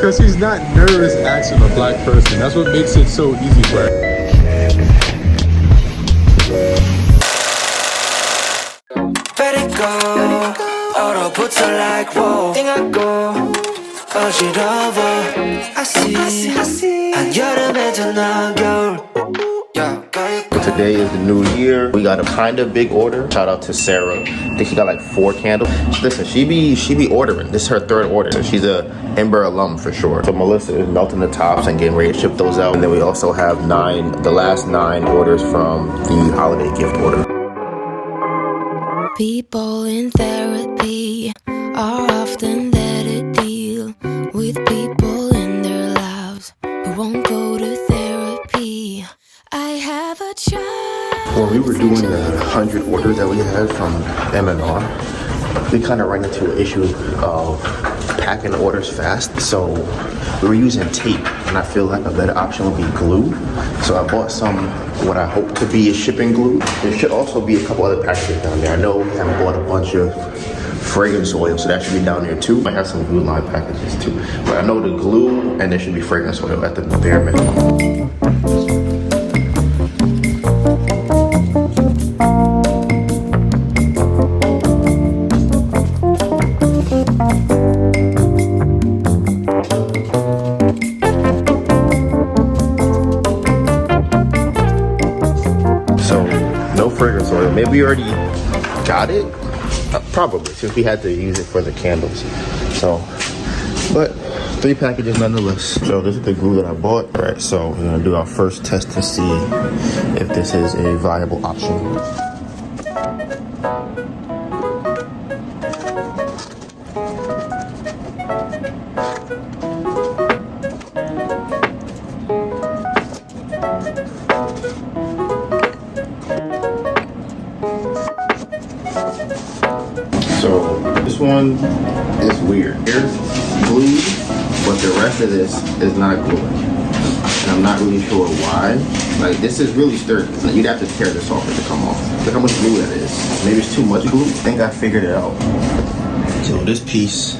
Because she's not nervous asking a black person. That's what makes it so easy for her. Let it go. 얼어붙어 like whoa. Think I go. 어지러워. I see. 한여름에도 난 겨울. Today is the new year. We got a kind of big order. Shout out to Sarah. I think she got like 4 candles. Listen, she be ordering. This is her 3rd order. She's a Ember alum for sure. So Melissa is melting the tops and getting ready to ship those out. And then we also have the last 9 orders from the holiday gift order. People in therapy are often there to deal with people in their lives who won't go to therapy. I have a child. When we were doing the 100 orders that we had from M&R, we kind of ran into an issue of packing the orders fast. So we were using tape, and I feel like a better option would be glue. So I bought some, what I hope to be a shipping glue. There should also be a couple other packages down there. I know we haven't bought a bunch of fragrance oil, so that should be down there too. Might have some glue line packages too. But I know the glue, and there should be fragrance oil at the bare minimum. Fragrance oil. Maybe we already got it. Probably, since we had to use it for the candles. So, but 3 packages nonetheless. So this is the glue that I bought. All right, so we're gonna do our first test to see if this is a viable option. So this one is weird. Here's glued, but the rest of this is not glued. And I'm not really sure why. Like, this is really sturdy. You'd have to tear this off for it to come off. Look how much glue that is. Maybe it's too much glue. I think I figured it out. So this piece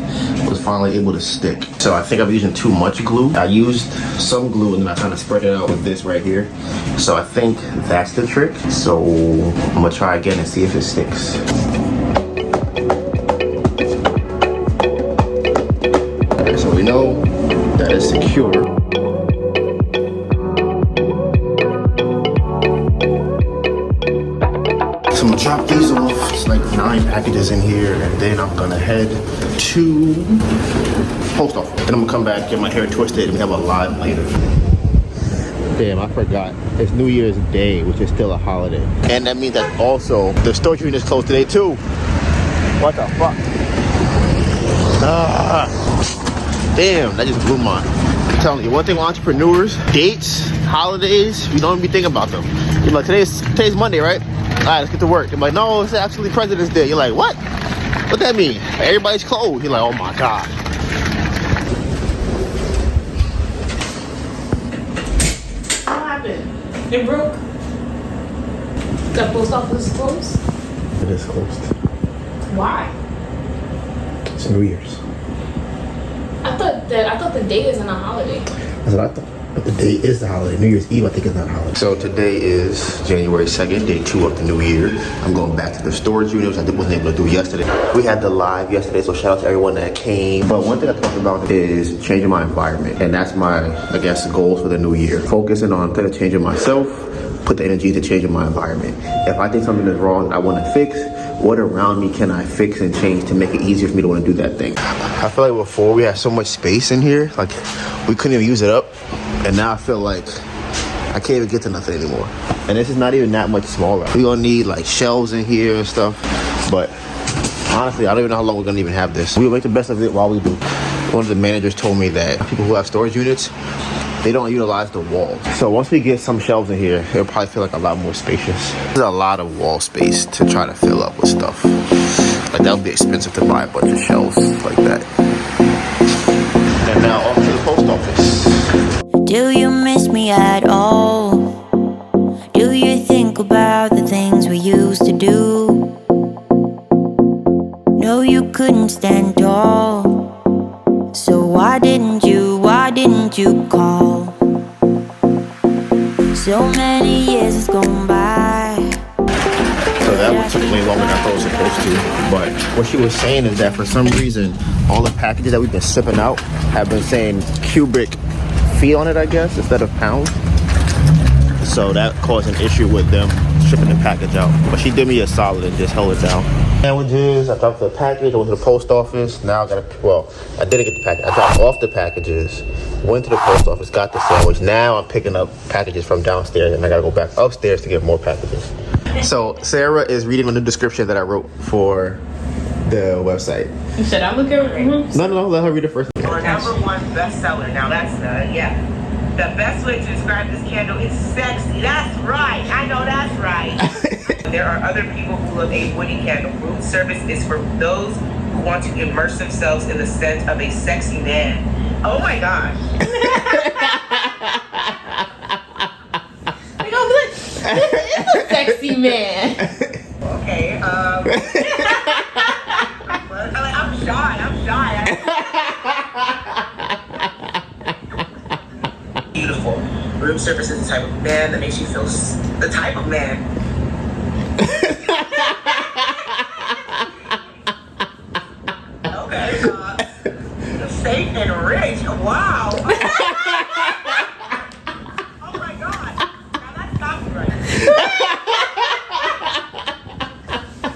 was finally able to stick. So I think I'm using too much glue. I used some glue and then I kind of spread it out with this right here. So I think that's the trick. So I'm gonna try again and see if it sticks. Okay, so we know that it's secure. So I'm gonna drop these off. It's like 9 packages in here, and then I'm gonna head to post office. Then I'm gonna come back, get my hair twisted, and we have a live later. Damn, I forgot. It's New Year's Day, which is still a holiday. And that means that also the storage unit is closed today too. What the fuck? Damn, that just blew mine. I'm telling you, one thing with entrepreneurs, dates, holidays, we don't even be thinking about them. You're like, today's Monday, right? All right, let's get to work. You're like, no, it's actually President's Day. You're like, what? What that mean? Everybody's closed. You're like, oh my God. What happened? It broke? The post office is closed? It is closed. Why? It's New Year's. I thought the day isn't a holiday. That's what I thought. But the day is the holiday. New Year's Eve, I think, is not a holiday. So today is January 2nd, day 2 of the new year. I'm going back to the storage unit, which I wasn't able to do yesterday. We had the live yesterday, so shout out to everyone that came. But one thing I talked about is changing my environment. And that's my, I guess, goals for the new year. Focusing on instead of changing myself, put the energy to changing my environment. If I think something is wrong I want to fix, what around me can I fix and change to make it easier for me to want to do that thing? I feel like before we had so much space in here, like we couldn't even use it up. And now I feel like I can't even get to nothing anymore. And this is not even that much smaller. We're gonna need like shelves in here and stuff. But honestly, I don't even know how long we're gonna even have this. We'll make the best of it while we do. One of the managers told me that people who have storage units, they don't utilize the walls. So once we get some shelves in here, it'll probably feel like a lot more spacious. There's a lot of wall space to try to fill up with stuff. Like that would be expensive to buy a bunch of shelves like that. And now off to the post office. Do you miss me at all? Do you think about the things we used to do? No, you couldn't stand tall. So why didn't you did you call? So many years has gone by. So that one took way longer than I thought it was supposed to. But what she was saying is that for some reason, all the packages that we've been shipping out have been saying cubic feet on it, I guess, instead of pounds. So that caused an issue with them shipping the package out. But she did me a solid and just held it down. Sandwiches, I dropped the package, I went to the post office. Now I gotta, well, I didn't get the package. I dropped off the packages, went to the post office, got the sandwich. Now I'm picking up packages from downstairs and I gotta go back upstairs to get more packages. So Sarah is reading the description that I wrote for the website. Should I look at it? No, let her read it first. Our #1 bestseller. Now that's, yeah. The best way to describe this candle is sexy. That's right. I know that's right. There are other people who love a woody candle. Room service is for those who want to immerse themselves in the scent of a sexy man. Oh my gosh. They gonna be like, this is a sexy man. Okay, I'm shy. Beautiful. Room service is the type of man that makes you feel the type of man. Okay, safe and rich. Wow. Oh my God. Now that's copyright.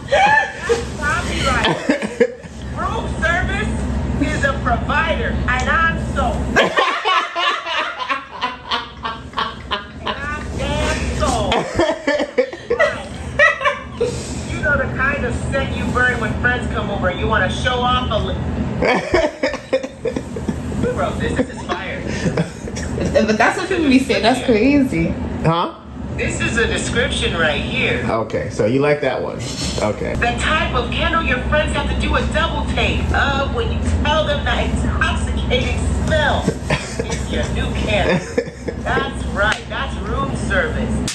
That's copyright. Room service is a provider, and I'm so. You know the kind of scent you burn when friends come over. You want to show off a little. Who wrote this? This is fire. But that's what people be saying. That's crazy. Huh? This is a description right here. Okay, so you like that one. Okay. The type of candle your friends have to do a double take of when you tell them that intoxicating smell is your new candle. That's right. That's room service.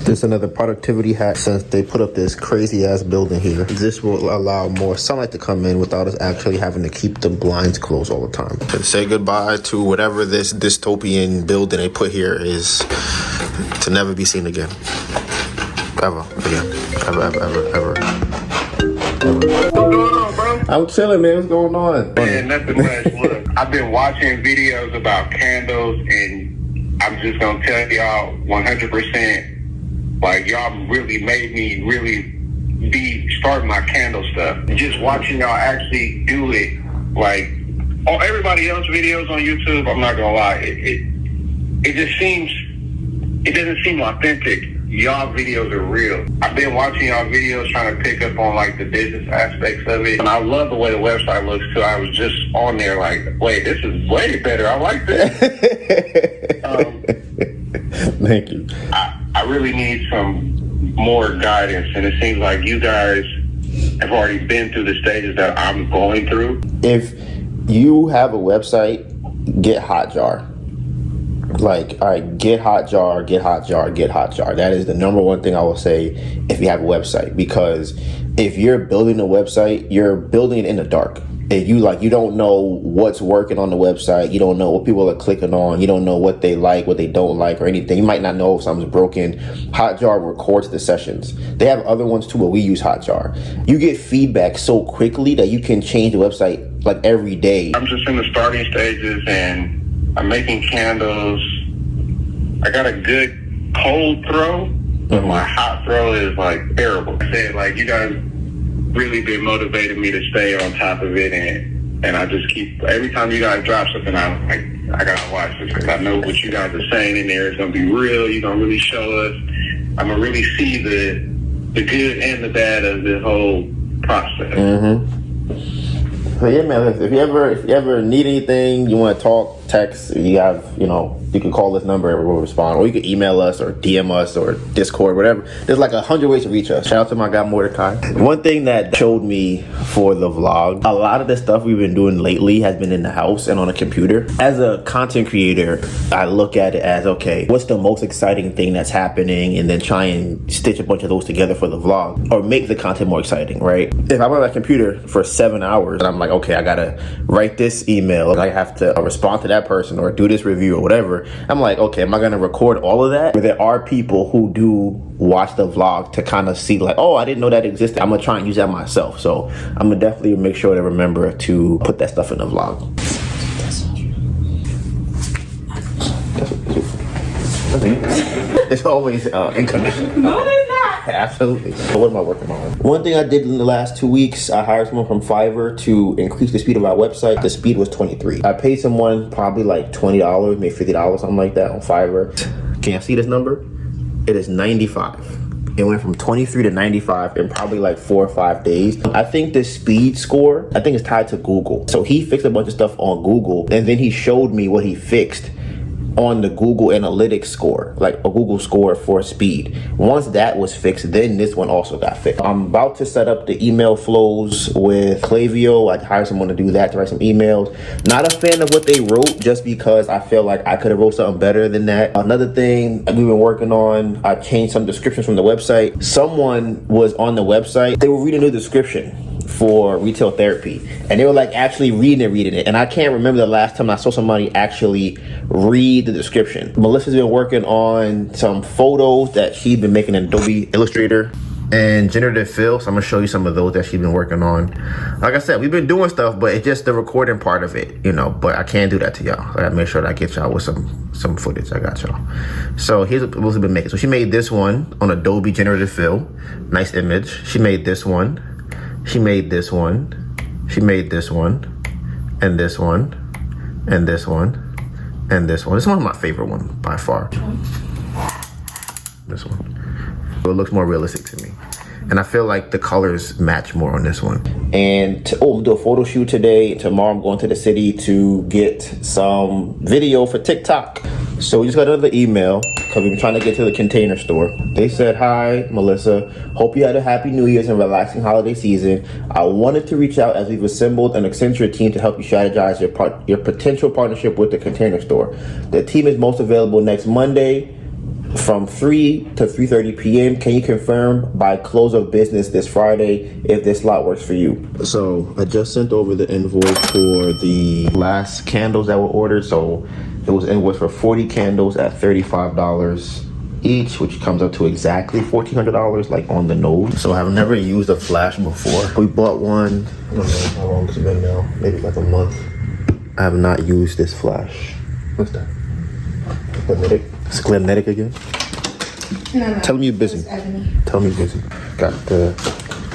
This is another productivity hack since they put up this crazy ass building here. This will allow more sunlight to come in without us actually having to keep the blinds closed all the time. And say goodbye to whatever this dystopian building they put here is to never be seen again. Ever again. Ever. What's going on, bro? I'm chilling, man. What's going on? Man, nothing much. Look, I've been watching videos about candles, and I'm just gonna tell y'all 100%. Like, y'all really made me really start my candle stuff. Just watching y'all actually do it, like, on everybody else's videos on YouTube, I'm not gonna lie, it just seems, it doesn't seem authentic. Y'all videos are real. I've been watching y'all videos trying to pick up on, like, the business aspects of it. And I love the way the website looks, too. I was just on there like, wait, this is way better. I like this. Thank you. I really need some more guidance, and it seems like you guys have already been through the stages that I'm going through. If you have a website, get Hotjar. Like, all right, get Hotjar. That is the number one thing I will say if you have a website, because if you're building a website, you're building it in the dark. If you don't know what's working on the website, you don't know what people are clicking on, you don't know what they like, what they don't like, or anything. You might not know if something's broken. Hotjar records the sessions. They have other ones too, but we use Hotjar. You get feedback so quickly that you can change the website like every day. I'm just in the starting stages, and I'm making candles. I got a good cold throw, but my hot throw is like terrible. I said, like, you guys really been motivating me to stay on top of it, and I just keep, every time you guys drop something, I'm like, I gotta watch this, because I know what you guys are saying in there is gonna be real. You're gonna really show us. I'm gonna really see the good and the bad of the whole process. So yeah, man, if you ever need anything, you want to talk, text, you have, you can call this number and we'll respond, or you can email us or DM us or Discord, whatever. There's like 100 ways to reach us. Shout out to my guy Mordecai. One thing that showed me for the vlog, a lot of the stuff we've been doing lately has been in the house and on a computer. As a content creator, I look at it as, okay, what's the most exciting thing that's happening, and then try and stitch a bunch of those together for the vlog, or make the content more exciting, right? If I'm on my computer for 7 hours and I'm like, okay, I gotta write this email, I have to respond to that that person or do this review or whatever. I'm like, okay, am I gonna record all of that? But there are people who do watch the vlog to kind of see like, oh, I didn't know that existed. I'm gonna try and use that myself. So I'm gonna definitely make sure to remember to put that stuff in the vlog. It's always in commission. No, it's not. Absolutely. So what am I working on? One thing I did in the last 2 weeks, I hired someone from Fiverr to increase the speed of our website. The speed was 23. I paid someone probably like $20, maybe $50, something like that on Fiverr. Can you see this number? It is 95. It went from 23 to 95 in probably like 4 or 5 days. I think the speed score, I think it's tied to Google. So he fixed a bunch of stuff on Google, and then he showed me what he fixed on the Google Analytics score, like a Google score for speed. Once that was fixed, then this one also got fixed. I'm about to set up the email flows with Klaviyo. I hired someone to do that, to write some emails. Not a fan of what they wrote, just because I feel like I could have wrote something better than that. Another thing we've been working on, I changed some descriptions from the website. Someone was on the website, they were reading a new description for retail therapy, and they were like actually reading it, and I can't remember the last time I saw somebody actually read the description. Melissa's been working on some photos that she's been making in Adobe Illustrator and generative fill, so I'm gonna show you some of those that she's been working on. Like I said, we've been doing stuff, but it's just the recording part of it, you know, but I can't do that to y'all. I gotta make sure that I get y'all with some footage. I got y'all. So here's what Melissa's been making. So she made this one on Adobe generative fill. Nice image. She made this one. She made this one, she made this one, and this one, and this one, and this one. This is one of my favorite ones by far. This one. So it looks more realistic to me. And I feel like the colors match more on this one. And I'm gonna do a photo shoot today. Tomorrow I'm going to the city to get some video for TikTok. So we just got another email because we've been trying to get to the Container Store. They said, hi, Melissa. Hope you had a happy New Year's and relaxing holiday season. I wanted to reach out as we've assembled an Accenture team to help you strategize your potential partnership with the Container Store. The team is most available next Monday from 3 to 3:30 p.m. Can you confirm by close of business this Friday if this slot works for you? So I just sent over the invoice for the last candles that were ordered. So it was invoiced for 40 candles at $35 each, which comes up to exactly $1,400, like on the nose. So I've never used a flash before. We bought one, I don't know how long it's been now, maybe like a month. I have not used this flash. What's that? Glenetic? It's Glenetic again? No. Tell me you're busy. Tell me you're busy. Got the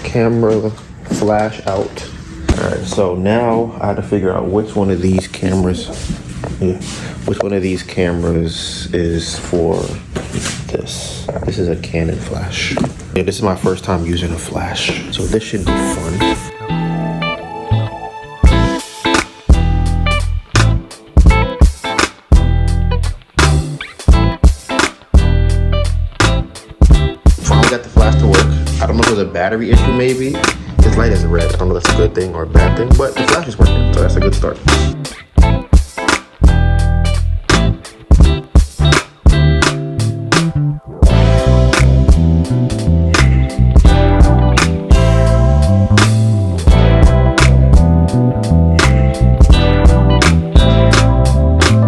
camera flash out. All right, so now I had to figure out which one of these cameras, which one of these cameras is for this. This is a Canon Flash. Yeah, this is my first time using a flash, so this should be fun. Got the flash to work. I don't know if it was a battery issue maybe. This light is red. I don't know if that's a good thing or a bad thing, but the flash is working, so that's a good start.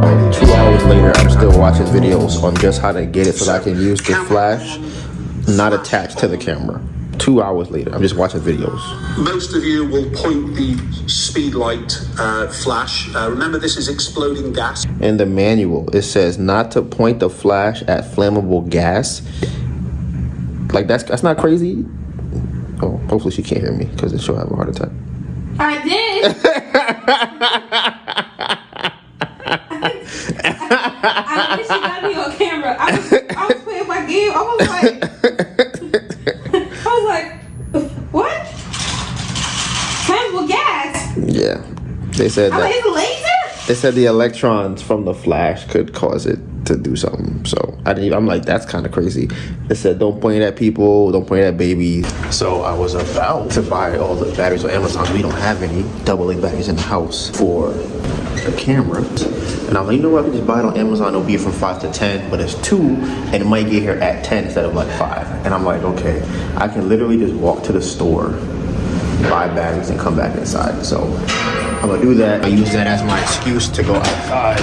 Like 2 hours later, I'm still watching videos on just how to get it so that I can use the flash not attached to the camera. 2 hours later, I'm just watching videos. Most of you will point the speed light flash. Remember, this is exploding gas. In the manual, it says not to point the flash at flammable gas. Like that's not crazy. Oh, hopefully she can't hear me because she'll have a heart attack. I did. I wish you got me on camera. I was playing my game. I was like, what? Flammable gas? Yeah, they said that. It's a laser? They said the electrons from the flash could cause it to do something. So I'm like, that's kind of crazy. They said don't point it at people, don't point it at babies. So I was about to buy all the batteries on Amazon. We don't have any AA batteries in the house for the camera. And I'm like, you know what, I can just buy it on Amazon. It'll be from 5 to 10, but it's 2, and it might get here at 10 instead of like 5. And I'm like, okay, I can literally just walk to the store, buy batteries, and come back inside. So I'm gonna do that. I use that as my excuse to go outside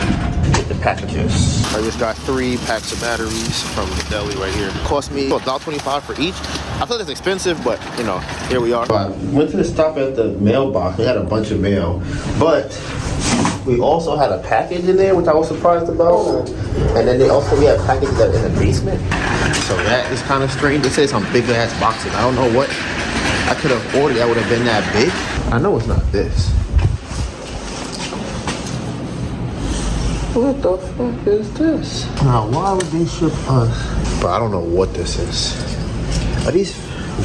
with the packages. I just got 3 packs of batteries from the deli right here. It cost me $1.25 for each. I thought that's expensive, but you know, here we are. I went to the stop at the mailbox. They had a bunch of mail, but we also had a package in there, which I was surprised about. And then we had packages that in the basement. So that is kind of strange. They say some big ass boxes. I don't know what I could have ordered that would have been that big. I know it's not this. What the fuck is this? Now, why would they ship us? But I don't know what this is. Are these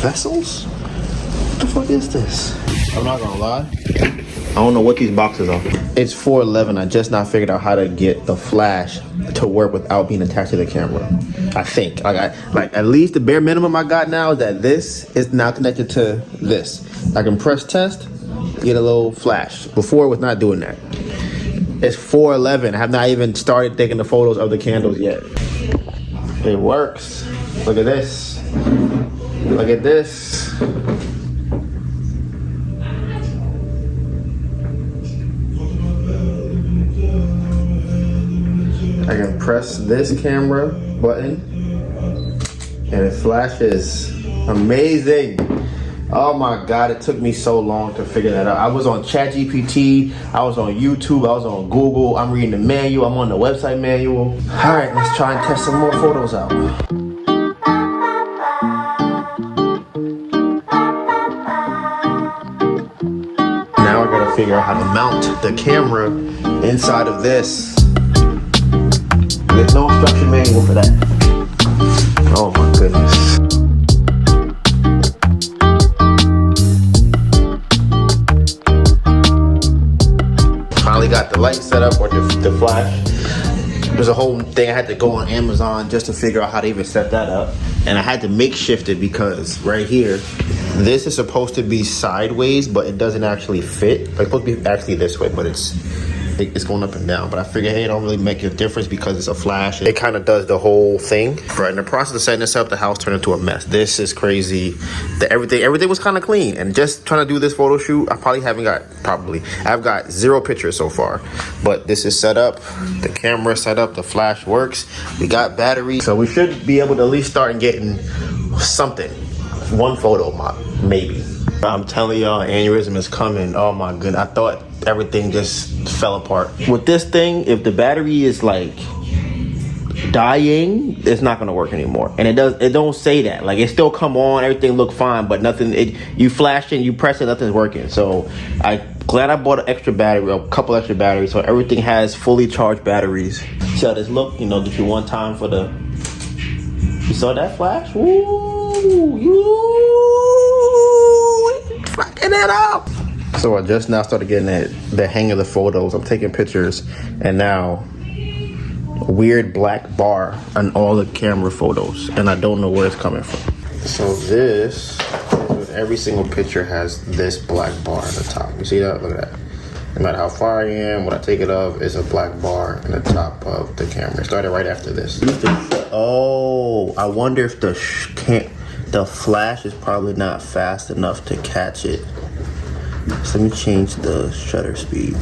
vessels? What the fuck is this? I'm not gonna lie. I don't know what these boxes are. It's 411. I just not figured out how to get the flash to work without being attached to the camera. I think. Like at least the bare minimum I got now is that this is now connected to this. I can press test, get a little flash. Before it was not doing that. It's 411. I have not even started taking the photos of the candles yet. It works. Look at this. Look at this. I can press this camera button and it flashes. Amazing. Oh my God, it took me so long to figure that out. I was on ChatGPT, I was on YouTube, I was on Google, I'm reading the manual, I'm on the website manual. All right, let's try and test some more photos out. Now I gotta figure out how to mount the camera inside of this. There's no instruction manual for that. Oh my goodness. Finally got the light set up, or the flash. There's a whole thing I had to go on Amazon just to figure out how to even set that up. And I had to makeshift it because right here, this is supposed to be sideways, but it doesn't actually fit. It's supposed to be actually this way, but it's going up and down. But I figured, hey, it don't really make a difference because it's a flash. It kind of does the whole thing. But in the process of setting this up, the house turned into a mess. This is crazy. Everything was kind of clean. And just trying to do this photo shoot, I've got 0 pictures so far. But this is set up. The camera set up. The flash works. We got batteries. So we should be able to at least start getting something. 1 photo, maybe. I'm telling y'all, aneurysm is coming. Oh my goodness. I thought everything just fell apart. With this thing, if the battery is like dying, it's not gonna work anymore. And it don't say that. Like it still come on, everything look fine, but nothing, you flash it, you press it, nothing's working. So glad I bought a couple extra batteries, so everything has fully charged batteries. See how this look? You know, just you one time for the, you saw that flash? Woo, you fucking it up. So I just now started getting the hang of the photos. I'm taking pictures, and now a weird black bar on all the camera photos, and I don't know where it's coming from. So this, every single picture has this black bar at the top. You see that? Look at that. No matter how far I am, what I take it of, is a black bar in the top of the camera. It started right after this. Oh, I wonder if the flash is probably not fast enough to catch it. So let me change the shutter speed.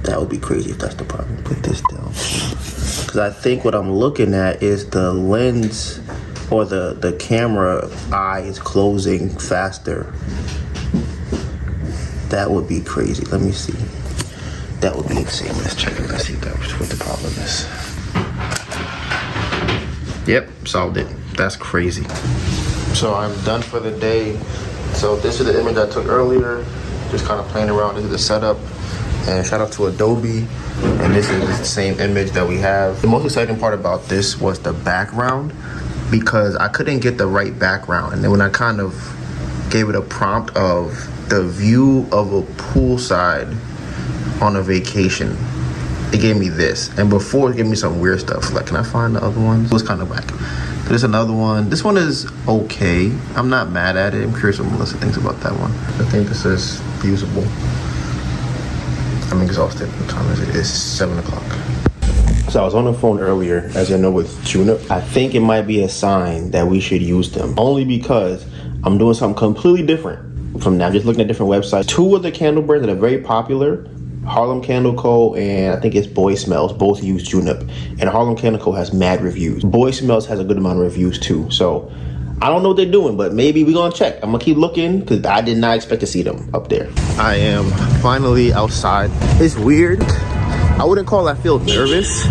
That would be crazy if that's the problem. Put this down. Because I think what I'm looking at is the lens or the camera eye is closing faster. That would be crazy. Let me see. That would be insane. Let's check it. Let's see what the problem is. Yep, solved it. That's crazy. So I'm done for the day. So this is the image I took earlier, just kind of playing around. This is the setup, and shout out to Adobe. And this is the same image that we have. The most exciting part about this was the background, because I couldn't get the right background. And then when I kind of gave it a prompt of the view of a poolside on a vacation, it gave me this. And before, it gave me some weird stuff. Like, can I find the other ones? It was kind of whack. There's another one. This one is okay. I'm not mad at it. I'm curious what Melissa thinks about that one. I think this is usable. I'm exhausted. What time is it? It's 7 o'clock. So I was on the phone earlier, as you know, with Junip. I think it might be a sign that we should use them. Only because I'm doing something completely different from now, just looking at different websites. Two of the candle brands that are very popular, Harlem Candle Co. and I think it's Boy Smells, both use junip. And Harlem Candle Co. has mad reviews. Boy Smells has a good amount of reviews too. So I don't know what they're doing, but maybe we're gonna check. I'm gonna keep looking because I did not expect to see them up there. I am finally outside. It's weird. I wouldn't call I feel nervous,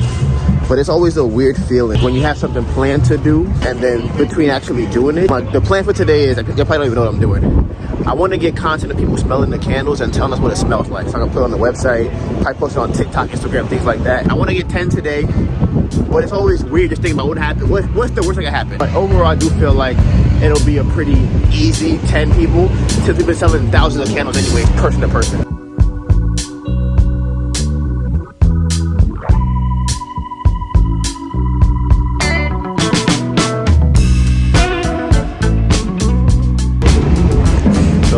but it's always a weird feeling when you have something planned to do and then between actually doing it. Like the plan for today is, you probably don't even know what I'm doing. I want to get content of people smelling the candles and telling us what it smells like. So I can put it on the website, probably post it on TikTok, Instagram, things like that. I want to get 10 today, but it's always weird just thinking about what happened. What's the worst that can happen? But overall, I do feel like it'll be a pretty easy 10 people since we've been selling thousands of candles anyway, person to person.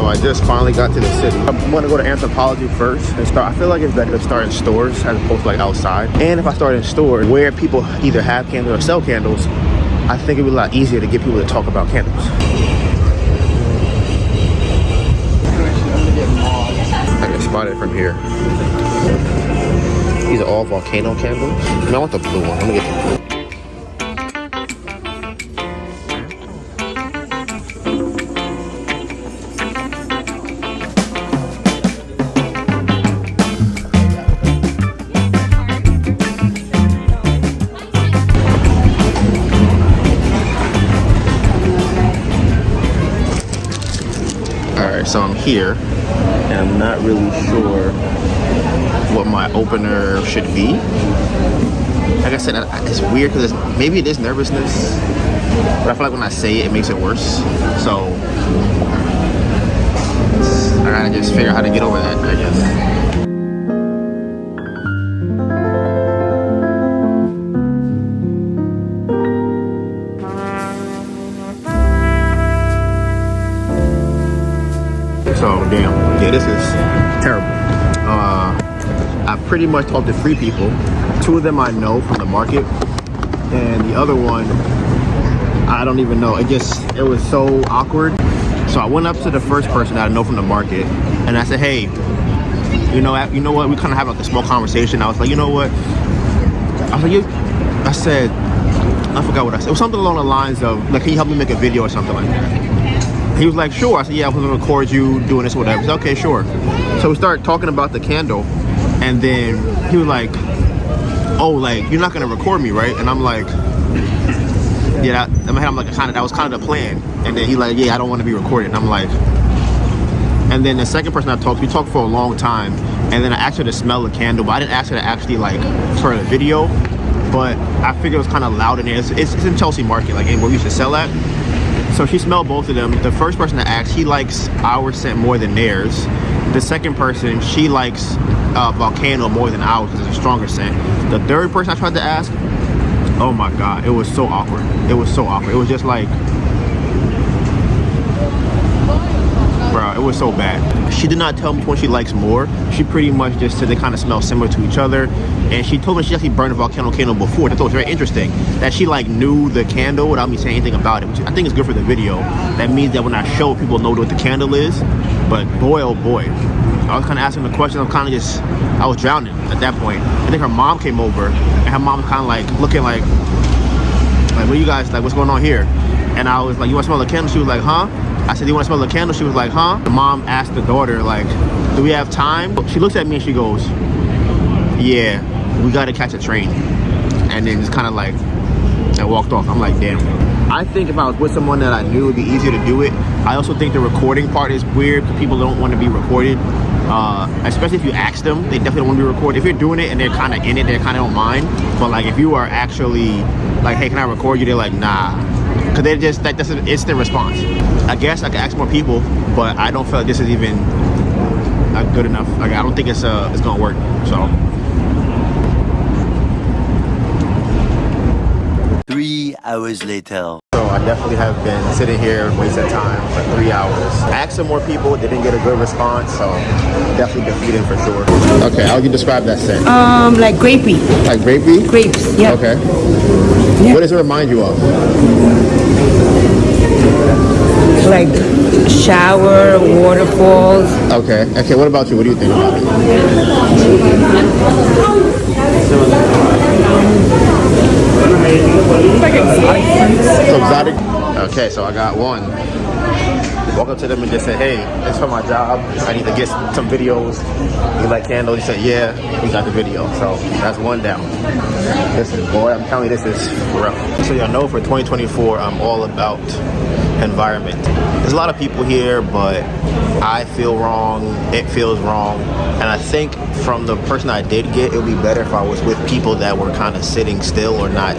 I just finally got to the city. I'm gonna go to Anthropology first and start. I feel like it's better to start in stores as opposed to like outside. And if I start in stores where people either have candles or sell candles, I think it'd be a lot easier to get people to talk about candles. I can spot it from here. These are all volcano candles. And I want the blue one. Let me get the blue. So I'm here, and I'm not really sure what my opener should be. Like I said, it's weird because maybe it is nervousness, but I feel like when I say it, it makes it worse. So I gotta just figure out how to get over that, I guess. So damn, yeah, this is terrible. I pretty much talked to 3 people. 2 of them I know from the market, and the other one I don't even know. It was so awkward. So I went up to the first person that I know from the market, and I said, hey, you know what? We kind of have like a small conversation. I was like, you know what? I forgot what I said. It was something along the lines of like, can you help me make a video or something like that? He was like, sure. I said, yeah, I'm gonna record you doing this or whatever. He said, okay, sure. So we started talking about the candle, and then he was like, oh, like, you're not gonna record me, right? And I'm like, yeah, in my head, I'm like, that was kind of the plan. And then he like, yeah, I don't want to be recorded. And I'm like, and then the second person I talked, we talked for a long time, and then I asked her to smell the candle, but I didn't ask her to actually like start a video. But I figured it was kind of loud in there. It's in Chelsea Market, like where we used to sell at. So she smelled both of them. The first person to ask, he likes our scent more than theirs. The second person, she likes Volcano more than ours because it's a stronger scent. The third person I tried to ask, oh my God, it was so awkward. It was so awkward. It was just like, bro, it was so bad. She did not tell me which one she likes more. She pretty much just said they kind of smell similar to each other. And she told me she actually burned a volcano candle before. I thought it was very interesting that she like knew the candle without me saying anything about it, which I think is good for the video. That means that when I show, people know what the candle is. But boy, oh boy, I was kind of asking the question. I was drowning at that point. I think her mom came over, and her mom was kind of like looking like, what are you guys, like, what's going on here? And I was like, you want to smell the candle? She was like, huh? I said, do you want to smell the candle? She was like, huh? The mom asked the daughter, like, do we have time? She looks at me and she goes, yeah, we got to catch a train. And then just kind of like, I walked off. I'm like, damn. I think if I was with someone that I knew, it would be easier to do it. I also think the recording part is weird because people don't want to be recorded. Especially if you ask them, they definitely don't want to be recorded. If you're doing it and they're kind of in it, they kind of don't mind. But like, if you are actually like, hey, can I record you? They're like, nah. Because they're just, that's an instant response. I guess I could ask more people, but I don't feel like this is even good enough. Like, I don't think it's gonna work. So 3 hours later. So I definitely have been sitting here wasting time for 3 hours. I asked some more people, didn't get a good response, so definitely defeated for sure. Okay, how would you describe that scent? Like grapey. Like grapey? Grapes, yeah. Okay. Yeah. What does it remind you of? Like shower, waterfalls. Okay. Okay. What about you? What do you think about it? It's like exotic. So exotic. Okay, so I got one. Walk up to them and just say, hey, it's for my job. I need to get some videos. You like candles? You say, yeah, we got the video. So that's one down. Listen, boy, I'm telling you, this is rough. So y'all know for 2024, I'm all about environment. There's a lot of people here, but I feel wrong. It feels wrong. And I think from the person I did get, it would be better if I was with people that were kind of sitting still or not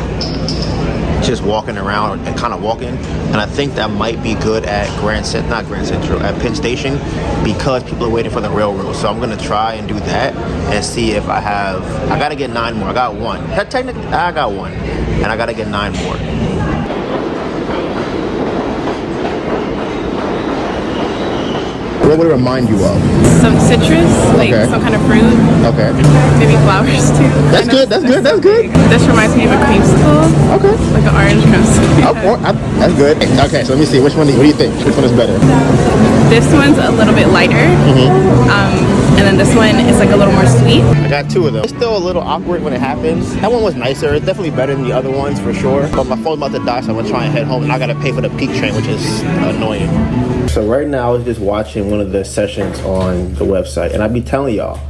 just walking around and kind of walking. And I think that might be good at at Penn Station, because people are waiting for the railroad. So I'm gonna try and do that and see if I gotta get 9 more. I got one. Technically, I got one, and I gotta get 9 more. What would it remind you of? Some citrus, like some kind of fruit. Okay. Maybe flowers too. That's good. That's good. That's good. This reminds me of a creamsicle. Okay. Like an orange creamsicle. That's good. Okay, so let me see. What do you think? Which one is better? This one's a little bit lighter. And then this one is like a little more sweet. I got 2 of them. It's still a little awkward when it happens. That one was nicer. It's definitely better than the other ones for sure. But my phone's about to die, so I'm gonna try and head home, and I gotta pay for the peak train, which is annoying. So right now I was just watching one of the sessions on the website, and I be telling y'all,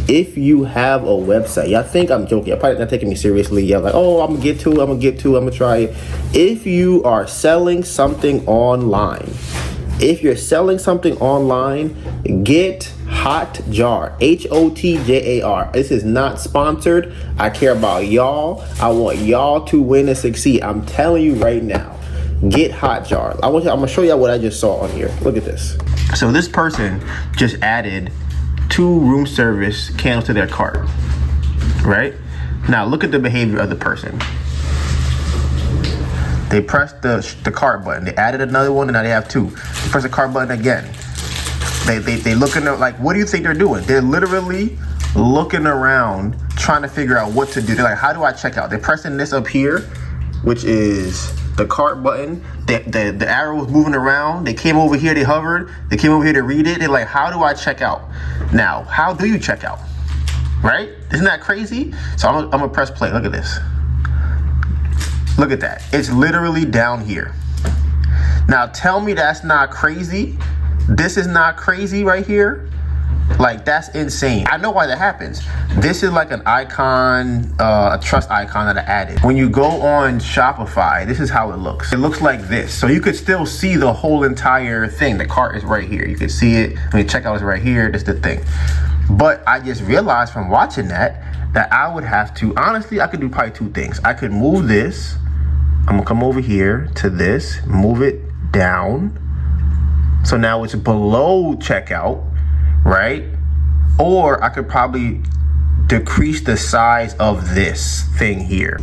if you have a website, y'all think I'm joking, y'all probably not taking me seriously, y'all like, oh, I'm gonna try it. If you are selling something online, get Hotjar, Hotjar. This is not sponsored. I care about y'all. I want y'all to win and succeed. I'm telling you right now, get Hotjar. I'm gonna show y'all what I just saw on here. Look at this. So this person just added 2 room service candles to their cart, right? Now look at the behavior of the person. They pressed the cart button. They added another one, and now they have 2. They press the cart button again. They looking at, like, what do you think they're doing? They're literally looking around trying to figure out what to do. They're like, how do I check out? They're pressing this up here, which is the cart button. The arrow was moving around. They came over here, they hovered. They came over here to read it. They're like, how do I check out? Now, how do you check out? Right? Isn't that crazy? So I'm gonna press play. Look at this. Look at that. It's literally down here. Now tell me that's not crazy. This is not crazy right here. Like, that's insane. I know why that happens. This is like an icon, a trust icon that I added. When you go on Shopify, this is how it looks. It looks like this. So you could still see the whole entire thing. The cart is right here. You can see it. I mean, checkout is right here. This is the thing. But I just realized from watching that I would have to, honestly, I could do probably 2 things. I could move this. I'm gonna come over here to this, move it down. So now it's below checkout, right? Or I could probably decrease the size of this thing here.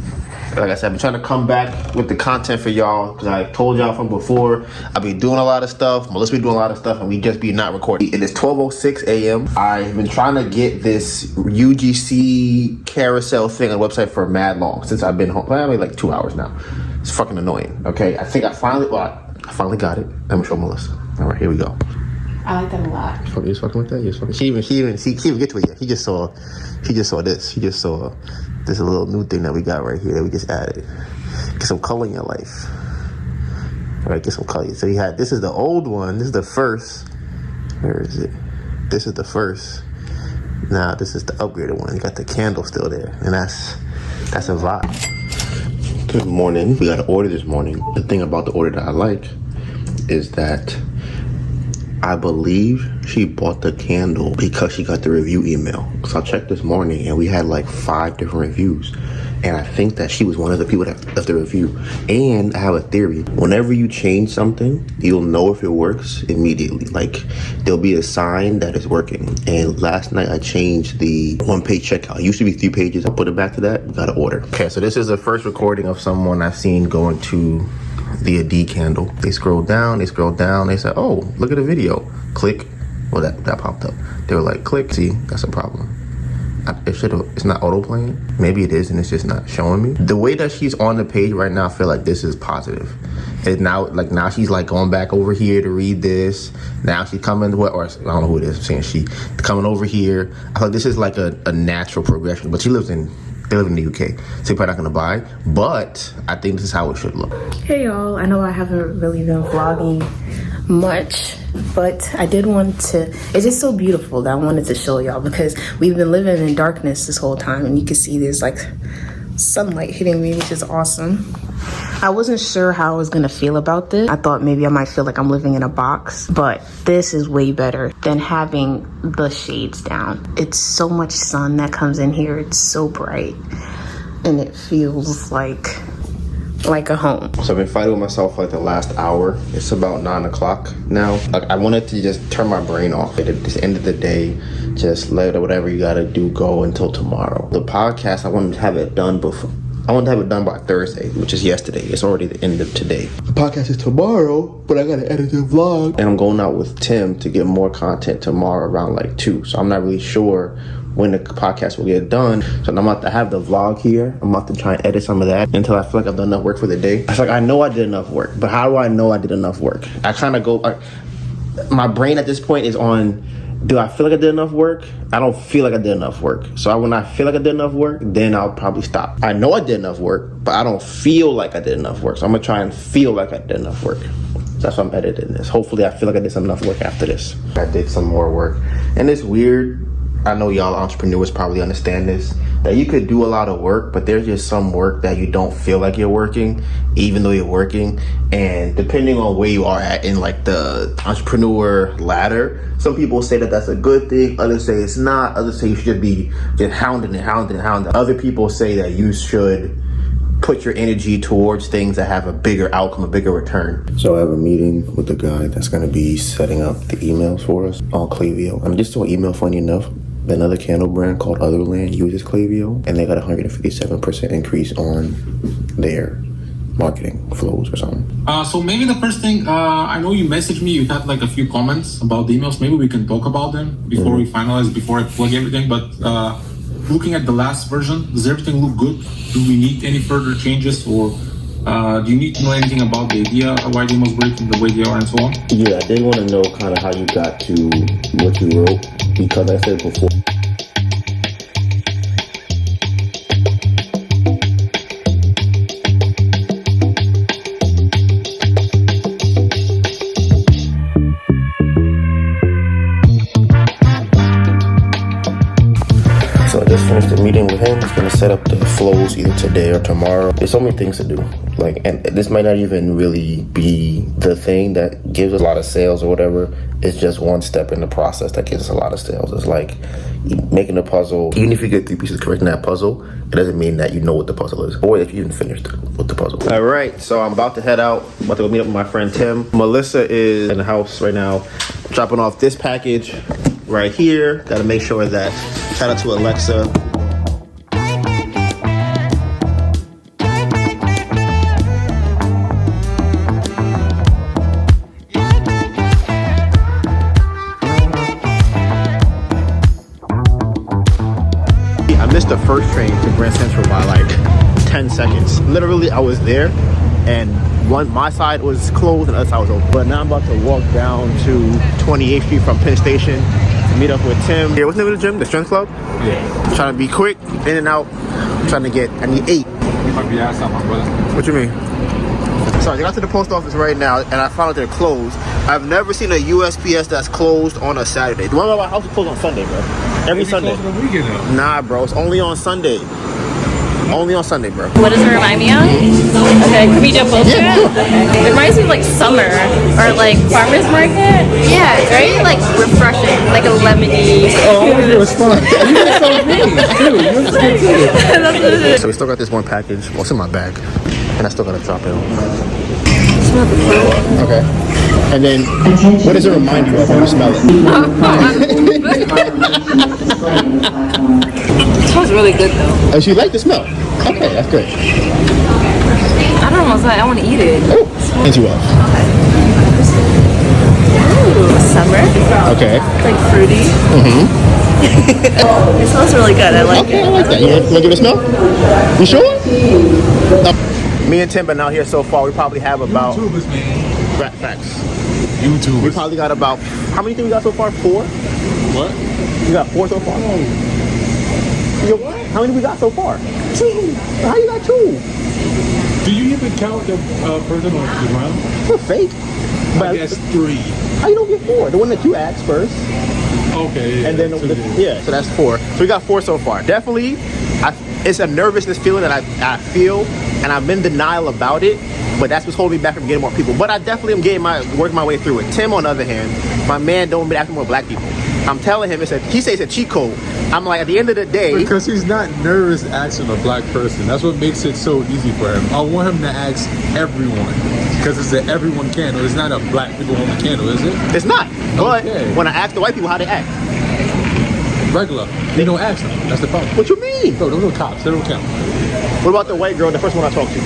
Like I said, I've been trying to come back with the content for y'all, because I told y'all from before, I've been doing a lot of stuff, Melissa be doing a lot of stuff, and we just be not recording. It is 12:06 a.m. I've been trying to get this UGC carousel thing on the website for mad long, since I've been home, probably like 2 hours now. It's fucking annoying, okay? I think I finally got it. Let me show Melissa. All right, here we go. I like that a lot. You was fucking with that? She even get to it yet. He just saw this. He just saw this little new thing that we got right here that we just added. Get some color in your life. All right, get some color. So this is the old one. This is the first. Where is it? This is the first. Now this is the upgraded one. You got the candle still there, and that's a vibe. Good morning. We got an order this morning. The thing about the order that I like is that I believe she bought the candle because she got the review email. So I checked this morning and we had like 5 different reviews. And I think that she was one of the people that left the review. And I have a theory. Whenever you change something, you'll know if it works immediately. Like, there'll be a sign that it's working. And last night I changed the 1-page checkout. It used to be 3 pages. I put it back to that. Got an order. Okay, so this is the first recording of someone I've seen going to the D candle. They scrolled down. They said, oh, look at the video. Click. Well, that popped up. They were like, click. See, that's a problem. It's not auto playing. Maybe it is and it's just not showing me. The way that she's on the page right now, I feel like this is positive. And now she's like going back over here to read this. Now she's coming, or I don't know who it is, I'm saying she coming over here. I thought this is like a natural progression, but they live in the UK, so you're probably not gonna buy, but I think this is how it should look. Hey y'all, I know I haven't really been vlogging much, but I did want to, it's just so beautiful that I wanted to show y'all, because we've been living in darkness this whole time, and you can see there's like sunlight hitting me, which is awesome. I wasn't sure how I was gonna feel about this. I thought maybe I might feel like I'm living in a box, but this is way better than having the shades down. It's so much sun that comes in here. It's so bright, and it feels like a home. So I've been fighting with myself for like the last hour. It's about 9 o'clock now. Like, I wanted to just turn my brain off. At the end of the day, just let whatever you gotta do go until tomorrow. The podcast, I wanted to have it done before. I want to have it done by Thursday, which is yesterday. It's already the end of today. The podcast is tomorrow, but I gotta edit the vlog. And I'm going out with Tim to get more content tomorrow around like 2. So I'm not really sure when the podcast will get done. So I'm about to have the vlog here. I'm about to try and edit some of that until I feel like I've done enough work for the day. It's like, I know I did enough work, but how do I know I did enough work? I kind of go, my brain at this point is on, do I feel like I did enough work? I don't feel like I did enough work. So when I feel like I did enough work, then I'll probably stop. I know I did enough work, but I don't feel like I did enough work. So I'm gonna try and feel like I did enough work. So that's why I'm editing this. Hopefully I feel like I did some enough work after this. I did some more work. And it's weird. I know y'all entrepreneurs probably understand this, that you could do a lot of work, but there's just some work that you don't feel like you're working, even though you're working. And depending on where you are at in like the entrepreneur ladder, some people say that that's a good thing, others say it's not, others say you should be just hounding. Other people say that you should put your energy towards things that have a bigger outcome, a bigger return. So I have a meeting with the guy that's going to be setting up the emails for us on Klaviyo. I'm just doing email, funny enough. Another candle brand called Otherland uses Klaviyo, and they got 157% increase on their marketing flows or something. So maybe the first thing, I know you messaged me, you had like a few comments about the emails. Maybe we can talk about them before we finalize, before I plug everything. But looking at the last version, does everything look good? Do we need any further changes, or do you need to know anything about the idea, why the emails break the way they are and so on? Yeah, I did want to know kind of how you got to what you wrote, because I said before. So I just finished the meeting with him. He's gonna set up the flows either today or tomorrow. There's so many things to do. Like, and this might not even really be the thing that gives us a lot of sales or whatever. It's just one step in the process that gives us a lot of sales. It's like making a puzzle. Even if you get 3 pieces correct in that puzzle, it doesn't mean that you know what the puzzle is, or if you didn't finish with the puzzle. All right, so I'm about to head out. I'm about to go meet up with my friend Tim. Melissa is in the house right now, dropping off this package right here. Gotta make sure that, shout out to Alexa. I missed the first train to Grand Central by like 10 seconds. Literally, I was there and my side was closed and the other side was open. But now I'm about to walk down to 28th Street from Penn Station to meet up with Tim. Here, what's the name of the gym? The Strength Club? Yeah. I'm trying to be quick, in and out. I'm trying to get, I need 8. You might be ass out, my brother. What you mean? So I got to the post office right now and I found out they're closed. I've never seen a USPS that's closed on a Saturday. The one by my house is closed on Sunday, bro. Every Sunday. On the weekend, though. Nah, bro. It's only on Sunday. Only on Sunday, bro. What does it remind me of? Okay, can we jump over it? It reminds me of like summer or like farmer's market. Yeah, it's very like refreshing, like a lemony. Oh, I want to respond. You were so mean, too. You were so good. So we still got this one package. Well, it's in my bag. And I still got to drop it off. Okay. And then, what does it remind you of when you smell it? It smells really good though. Oh, so you like the smell? Okay, that's good. I don't know, I want to eat it. Oh, and you off. Ooh, summer. Okay. Like fruity. It smells really good. I like it. I like that. You want to give it a smell? You sure? No. Me and Tim been out here so far. We probably have about YouTubers, man. facts. YouTubers. We probably got about how many things we got so far? 4. What? You got 4 so far. Yo, how many we got so far? 2. How you got 2? Do you even count the person on the ground? We're fake. I guess 3. How you don't get 4? The one that you asked first. Okay. Yeah, and then so that's 4. So we got 4 so far. Definitely, it's a nervousness feeling that I feel, and I'm in denial about it. But that's what's holding me back from getting more people. But I definitely am working my way through it. Tim, on the other hand, my man don't be acting more black people. I'm telling him, he says it's a cheat code. I'm like, at the end of the day, because he's not nervous asking a black person. That's what makes it so easy for him. I want him to ask everyone, because it's an everyone candle. It's not a black people only candle, is it? It's not. But when I ask the white people how they act, regular. They don't ask them. That's the problem. What you mean? Bro, those are cops. They don't count. What about the white girl, the first one I talked to?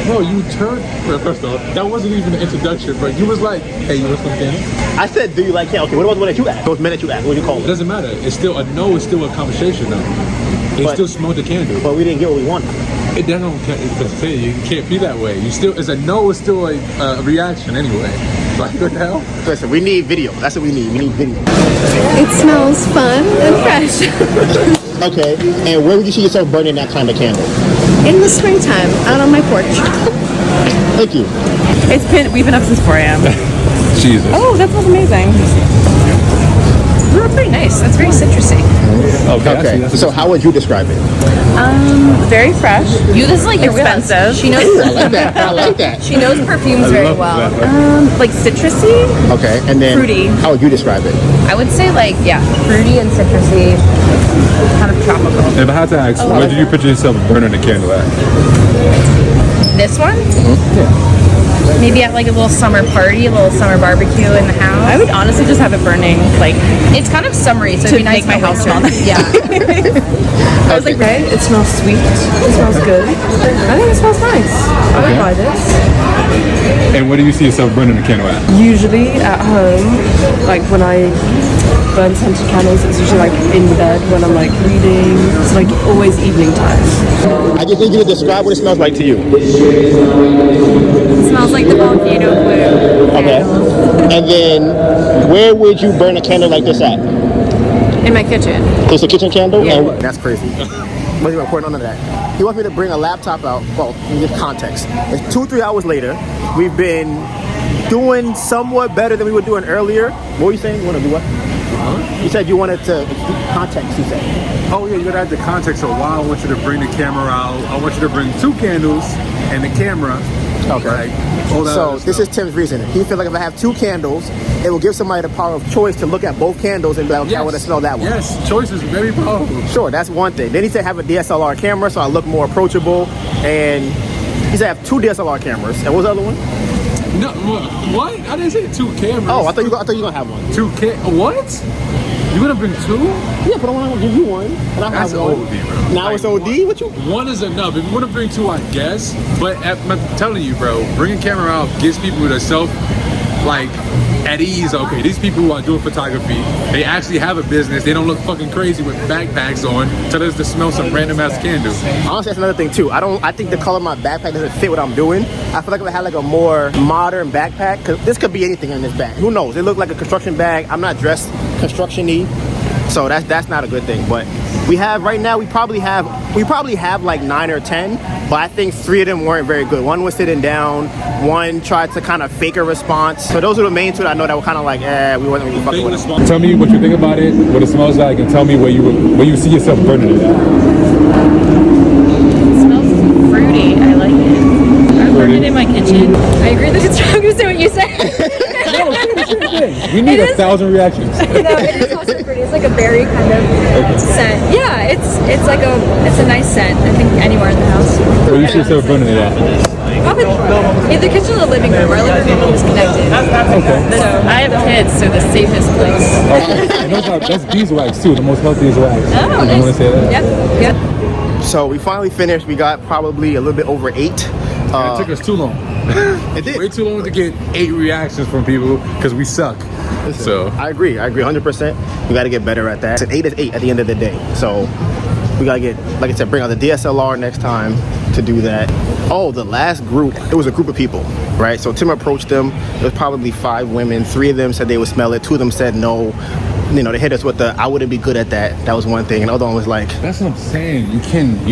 Bro, you turned. Well, first of all, that wasn't even an introduction, but you was like, hey, you want some candle? I said, do you like candle? Okay, what about the one that you asked? Those men that you asked, what do you call It them? doesn't matter. It's still a no. It's still a conversation though. They still smoked the candle. But we didn't get what we wanted. It doesn't. You can't be that way. You still. It's a no. It's still a reaction anyway. Like what the hell? Listen, we need video. That's what we need. We need video. It smells fun and fresh. Okay, and where would you see yourself burning that kind of candle? In the springtime, out on my porch. Thank you. We've been up since 4 a.m. Jesus. Oh, that smells amazing. They're pretty nice. That's very citrusy. Okay. So how would you describe it? Very fresh. This is like expensive. She knows. I like that. I like that. She knows perfumes very well. Like citrusy. Okay, and then fruity. How would you describe it? I would say fruity and citrusy, kind of tropical. If I had to ask, where did you picture yourself burning the candle at? This one? Yeah. Maybe at like a little summer party, a little summer barbecue in the house. I would honestly just have it burning. It's kind of summery, so it'd be nice to make my house smell nice. Yeah. I was like, right? It smells sweet. It smells good. I think it smells nice. I would buy this. And where do you see yourself burning the candle at? Usually at home, like when I burn scented candles, it's usually like in bed when I'm like reading. It's like always evening time. I just need you to describe what it smells like to you. It smells like the volcano blue. Okay. And then, where would you burn a candle like this at? In my kitchen. It's a kitchen candle? Yeah. And that's crazy. Wasn't even recording none of that. He wants me to bring a laptop out. Well, in this context. It's 2-3 hours later. We've been doing somewhat better than we were doing earlier. What were you saying? You want to do what? You said you wanted to context, you said. Oh yeah, you gotta add the context of why I want you to bring the camera out. I want you to bring 2 candles and the camera. Okay. So this is Tim's reasoning. He feels like if I have 2 candles, it will give somebody the power of choice to look at both candles and be like, okay, I want to smell that one. Yes, choice is very powerful. Sure, that's one thing. Then he said have a DSLR camera so I look more approachable. And he said have 2 DSLR cameras. And what was the other one? No, what? I didn't say 2 cameras. Oh, I thought you were gonna have one. 2 What? You gonna bring 2? Yeah, but I want to give you one. And I That's have one. OD, bro. Now it's OD? What you? 1 is enough. If you want to bring 2, I guess. But I'm telling you, bro, bringing camera out gives people the self, at ease. Okay, these people who are doing photography, they actually have a business. They don't look fucking crazy with backpacks on. Tell us to smell some random ass candle. Honestly, that's another thing too. I think the color of my backpack doesn't fit what I'm doing. I feel like if I had like a more modern backpack, because this could be anything in this bag. Who knows? It looked like a construction bag. I'm not dressed construction-y. So that's not a good thing. But we have right now, we probably have like 9 or 10, but I think 3 of them weren't very good. One was sitting down, one tried to kind of fake a response. So those are the main 2 that I know that were kind of like, we wasn't really fucking with them. Tell me what you think about it, what it smells like, and tell me where you see yourself burning it at. It smells fruity. I like it. I burn it in my kitchen. I agree that it's stronger than what you said. We need 1,000 reactions. No, it is also pretty. It's like a berry kind of scent. Yeah, it's a nice scent. I think anywhere in the house. Where you see yourself burning it at? Probably either kitchen or the living room. Our living room is connected. Okay. So I have kids, so the safest place. Okay. And that's beeswax too, the most healthiest wax. Oh, you nice. want to say that? Yep. So we finally finished. We got probably a little bit over 8. It took us too long. It did. Way too long to get 8 reactions from people because we suck. Listen, So I agree 100%. We got to get better at that. 8 is 8 at the end of the day. So we got to get, like I said, bring out the DSLR next time to do that. Oh, the last group, it was a group of people, right? So Tim approached them. It was probably 5 women. 3 of them said they would smell it. 2 of them said no. You know, they hit us with the, I wouldn't be good at that. That was one thing. And the other one was like, that's what I'm saying. You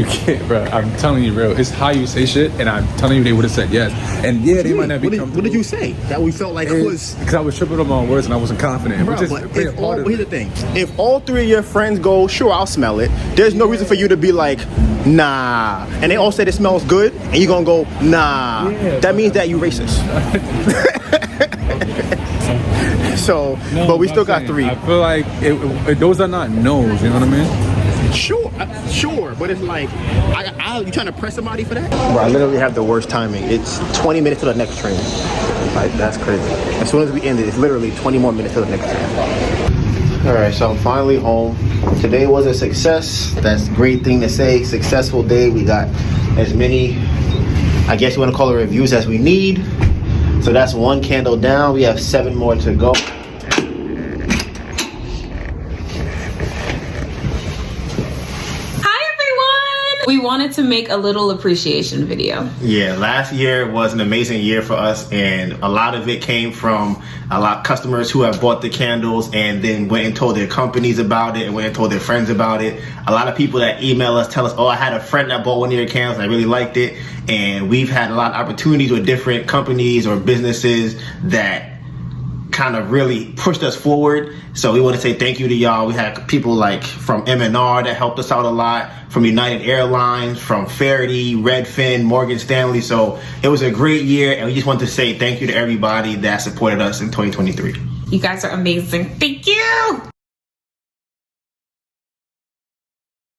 can't, bro. I'm telling you, bro. It's how you say shit, and I'm telling you, they would have said yes. And yeah, they might not be comfortable. What did you say? That we felt like it was... Because I was tripping up on words and I wasn't confident. Bro, but here's the thing. If all 3 of your friends go, sure, I'll smell it, there's no reason for you to be like, nah. And they all said it smells good, and you're going to go, nah. Yeah, that means that you racist. So, no, but we still got 3. I feel like those are not no's, you know what I mean? Sure, but it's like, you trying to press somebody for that? Bro, I literally have the worst timing. It's 20 minutes to the next train. Like, that's crazy. As soon as we end it, it's literally 20 more minutes to the next train. All right, so I'm finally home. Today was a success. That's a great thing to say. Successful day. We got as many, I guess you want to call it reviews as we need. So that's 1 candle down. We have 7 more to go. We wanted to make a little appreciation video. Yeah, last year was an amazing year for us, and a lot of it came from a lot of customers who have bought the candles and then went and told their companies about it and went and told their friends about it. A lot of people that email us tell us, oh, I had a friend that bought one of your candles and I really liked it. And we've had a lot of opportunities with different companies or businesses that kind of really pushed us forward. So we want to say thank you to y'all. We had people like from M&R that helped us out a lot, from United Airlines, from Faraday, Redfin, Morgan Stanley. So it was a great year, and we just want to say thank you to everybody that supported us in 2023. You guys are amazing. Thank you.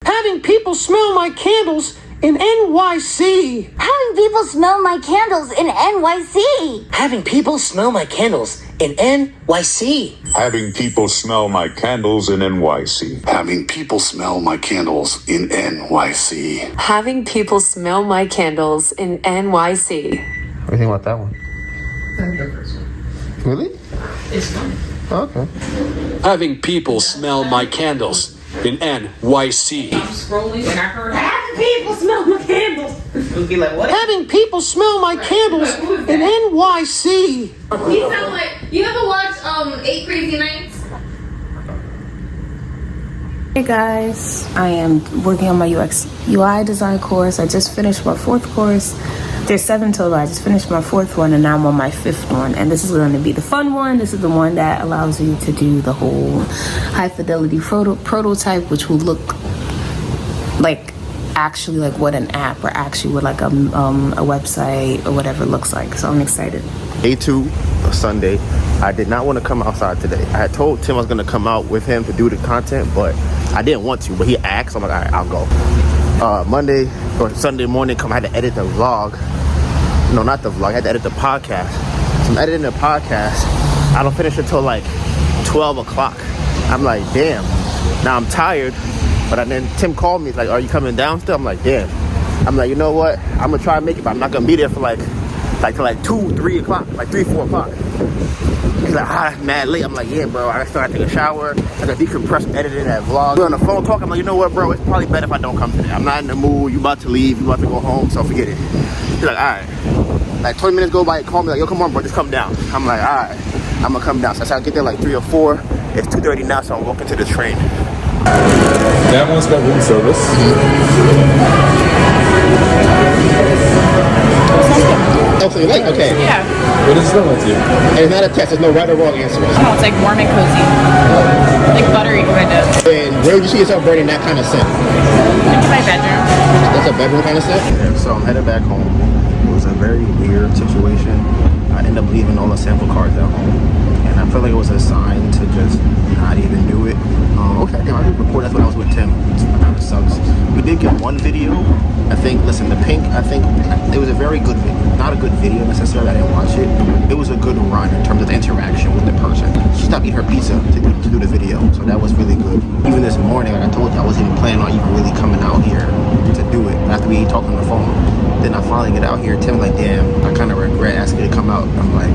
Having people smell my candles in NYC. Having people smell my candles in NYC. Having people smell my candles in NYC. Having people smell my candles in NYC. Having people smell my candles in NYC. Having people smell my candles in NYC. What do you think about that one? Really? It's fun. Okay. Having people smell my candles in NYC. I'm scrolling and I heard having people smell my candles. It would be like, what? Having people smell my candles in NYC. You sound like, you ever watch 8 Crazy Nights? Hey guys, I am working on my UX UI design course. I just finished my 4th course. There's 7 total. I just finished my 4th one and now I'm on my 5th one. And this is going to be the fun one. This is the one that allows you to do the whole high fidelity prototype, which will look like actually like what an app or actually what like a website or whatever looks like. So I'm excited. Day 2, Sunday. I did not want to come outside today. I had told Tim I was going to come out with him to do the content, but I didn't want to. But he asked, so I'm like, all right, I'll go. Monday or Sunday morning, I had to edit the vlog. No, not the vlog. I had to edit the podcast. So I'm editing the podcast. I don't finish until like 12 o'clock. I'm like, damn. Now I'm tired. But then Tim called me. He's like, are you coming down still? I'm like, damn. I'm like, you know what? I'm going to try and make it, but I'm not going to be there for till 2, 3 o'clock. Like 3, 4 o'clock. He's like, mad late. I'm like, yeah, bro. I still got to take a shower. I got to decompress editing that vlog. We're on the phone talking. I'm like, you know what, bro? It's probably better if I don't come today. I'm not in the mood. You about to leave. You about to go home. So forget it. He's like, all right. Like 20 minutes go by. He called me like, yo, come on, bro. Just come down. I'm like, all right. I'm going to come down. So I get there like 3 or 4. It's 2:30 now, so I'm walking to the train. That one's got room service. Oh, so you like? Okay. Yeah. What does it smell like to you? It's not a test. There's no right or wrong answer. Oh, it's like warm and cozy. Like buttery, kind of. And where would you see yourself burning that kind of scent? Into my bedroom. That's a bedroom kind of scent? Yeah, so I'm headed back home. It was a very weird situation. I ended up leaving all the sample cards at home. And I felt like it was a sign to just not even do it. Okay, I did report that's when I was with Tim. That kind of sucks. We did get one video. I think, listen, the pink, I think it was a very good video. Not a good video necessarily, I didn't watch it. It was a good run in terms of the interaction with the person. She stopped eating her pizza to do the video, so that was really good. Even this morning, like I told you, I wasn't even planning on even really coming out here to do it after we talked on the phone. Then I finally get out here, Tim like, damn, I kind of regret asking you to come out. I'm like,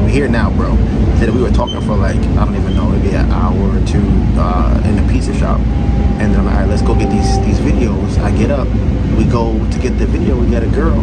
we here now, bro. Said that we were talking for like, I don't even know, maybe an hour or two in the pizza shop. And then I'm like, all right, let's go get these videos. I get up, we go to get the video, we got a girl.